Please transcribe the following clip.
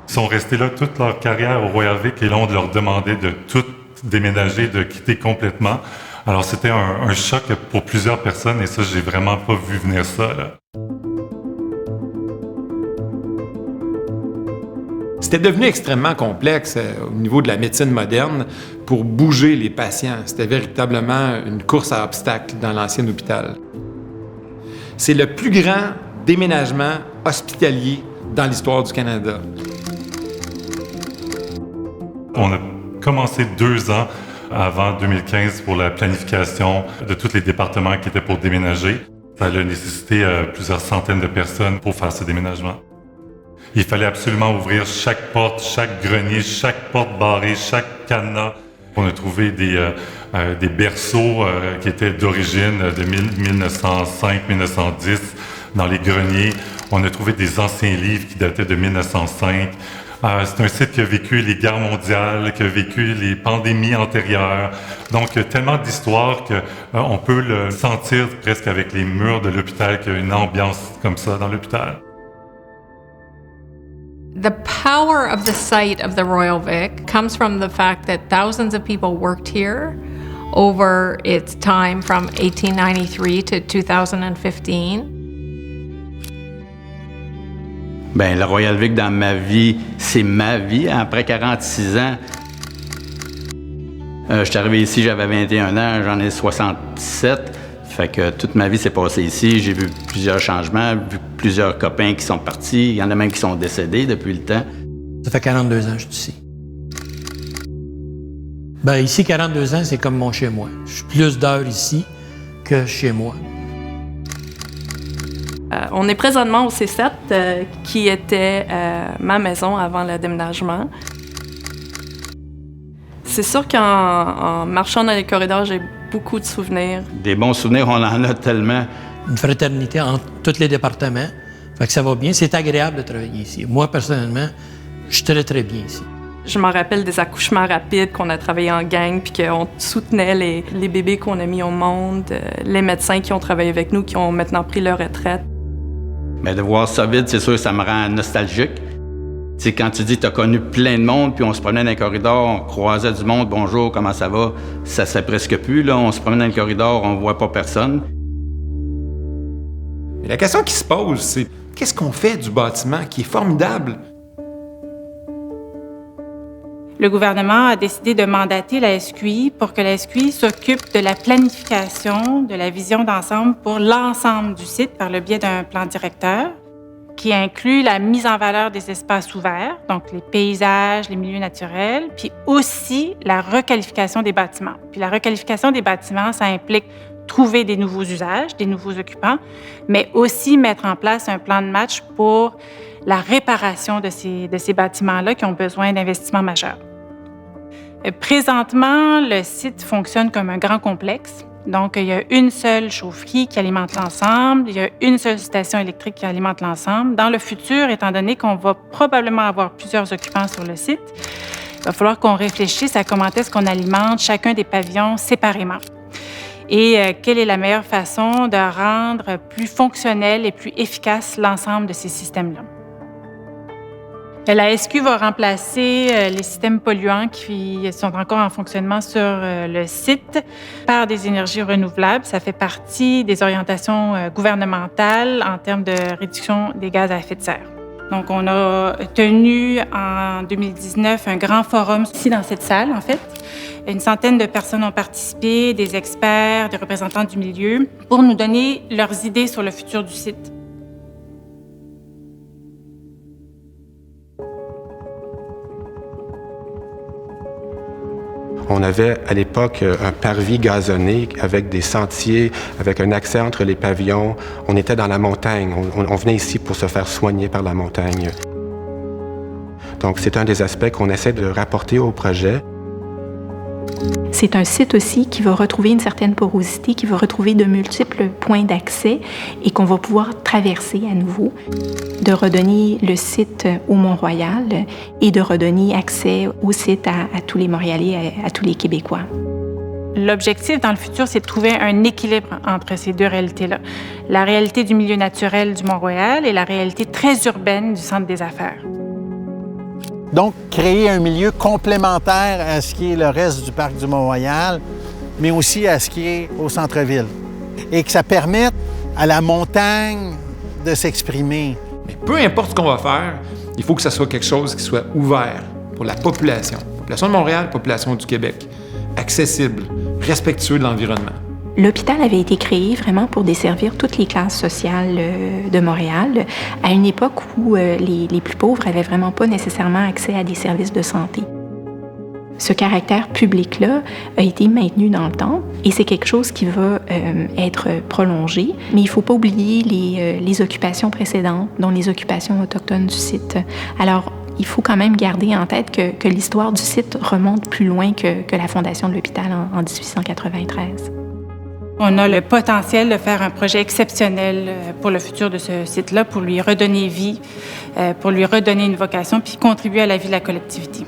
Ils sont restés là toute leur carrière au Royal Vic et là, on leur demandait de tout déménager, de quitter complètement. Alors, c'était un choc pour plusieurs personnes et ça, j'ai vraiment pas vu venir ça, là. C'était devenu extrêmement complexe au niveau de la médecine moderne pour bouger les patients. C'était véritablement une course à obstacles dans l'ancien hôpital. C'est le plus grand déménagement hospitalier dans l'histoire du Canada. On a commencé 2 ans avant 2015 pour la planification de tous les départements qui étaient pour déménager. Ça a nécessité plusieurs centaines de personnes pour faire ce déménagement. Il fallait absolument ouvrir chaque porte, chaque grenier, chaque porte barrée, chaque cadenas. On a trouvé des berceaux qui étaient d'origine de 1905-1910 dans les greniers. On a trouvé des anciens livres qui dataient de 1905. C'est un site qui a vécu les guerres mondiales, qui a vécu les pandémies antérieures. Donc, tellement d'histoires qu'on peut le sentir presque avec les murs de l'hôpital, qu'il y a une ambiance comme ça dans l'hôpital. The power of the site of the Royal Vic comes from the fact that thousands of people worked here over its time from 1893 to 2015. Bien, le Royal Vic dans ma vie, c'est ma vie. Après 46 ans, je suis arrivé ici, j'avais 21 ans, j'en ai 67. Fait que toute ma vie s'est passée ici. J'ai vu plusieurs changements, vu plusieurs copains qui sont partis. Il y en a même qui sont décédés depuis le temps. Ça fait 42 ans que je suis ici. Ben ici, 42 ans, c'est comme mon chez-moi. Je suis plus d'heures ici que chez moi. On est présentement au C7, qui était ma maison avant le déménagement. C'est sûr qu'en marchant dans les corridors, j'ai beaucoup de souvenirs. Des bons souvenirs, on en a tellement. Une fraternité entre tous les départements. Fait que ça va bien. C'est agréable de travailler ici. Moi, personnellement, je suis très, très bien ici. Je m'en rappelle des accouchements rapides qu'on a travaillé en gang puis qu'on soutenait les bébés qu'on a mis au monde, les médecins qui ont travaillé avec nous, qui ont maintenant pris leur retraite. Mais de voir ça vide, c'est sûr que ça me rend nostalgique. Tu sais, quand tu dis que tu as connu plein de monde, puis on se promenait dans les corridors, on croisait du monde, bonjour, comment ça va? Ça se fait presque plus, là. On se promène dans les corridors, on voit pas personne. Et la question qui se pose, c'est qu'est-ce qu'on fait du bâtiment qui est formidable? Le gouvernement a décidé de mandater la SQI pour que la SQI s'occupe de la planification, de la vision d'ensemble pour l'ensemble du site par le biais d'un plan directeur, qui inclut la mise en valeur des espaces ouverts, donc les paysages, les milieux naturels, puis aussi la requalification des bâtiments. Puis la requalification des bâtiments, ça implique trouver des nouveaux usages, des nouveaux occupants, mais aussi mettre en place un plan de match pour la réparation de ces bâtiments-là qui ont besoin d'investissements majeurs. Présentement, le site fonctionne comme un grand complexe. Donc, il y a une seule chaufferie qui alimente l'ensemble, il y a une seule station électrique qui alimente l'ensemble. Dans le futur, étant donné qu'on va probablement avoir plusieurs occupants sur le site, il va falloir qu'on réfléchisse à comment est-ce qu'on alimente chacun des pavillons séparément. Et quelle est la meilleure façon de rendre plus fonctionnel et plus efficace l'ensemble de ces systèmes-là. La SQ va remplacer les systèmes polluants qui sont encore en fonctionnement sur le site par des énergies renouvelables. Ça fait partie des orientations gouvernementales en termes de réduction des gaz à effet de serre. Donc, on a tenu en 2019 un grand forum ici dans cette salle, en fait. Une centaine de personnes ont participé, des experts, des représentants du milieu, pour nous donner leurs idées sur le futur du site. On avait à l'époque un parvis gazonné avec des sentiers, avec un accès entre les pavillons. On était dans la montagne. On venait ici pour se faire soigner par la montagne. Donc c'est un des aspects qu'on essaie de rapporter au projet. C'est un site aussi qui va retrouver une certaine porosité, qui va retrouver de multiples points d'accès et qu'on va pouvoir traverser à nouveau, de redonner le site au Mont-Royal et de redonner accès au site à tous les Montréalais, à tous les Québécois. L'objectif dans le futur, c'est de trouver un équilibre entre ces deux réalités-là. La réalité du milieu naturel du Mont-Royal et la réalité très urbaine du centre des affaires. Donc, créer un milieu complémentaire à ce qui est le reste du parc du Mont-Royal, mais aussi à ce qui est au centre-ville. Et que ça permette à la montagne de s'exprimer. Mais peu importe ce qu'on va faire, il faut que ça soit quelque chose qui soit ouvert pour la population. Population de Montréal, population du Québec. Accessible, respectueux de l'environnement. L'hôpital avait été créé vraiment pour desservir toutes les classes sociales de Montréal, à une époque où les plus pauvres n'avaient vraiment pas nécessairement accès à des services de santé. Ce caractère public-là a été maintenu dans le temps et c'est quelque chose qui va être prolongé. Mais il ne faut pas oublier les occupations précédentes, dont les occupations autochtones du site. Alors, il faut quand même garder en tête que l'histoire du site remonte plus loin que la fondation de l'hôpital en 1893. On a le potentiel de faire un projet exceptionnel pour le futur de ce site-là, pour lui redonner vie, pour lui redonner une vocation, puis contribuer à la vie de la collectivité.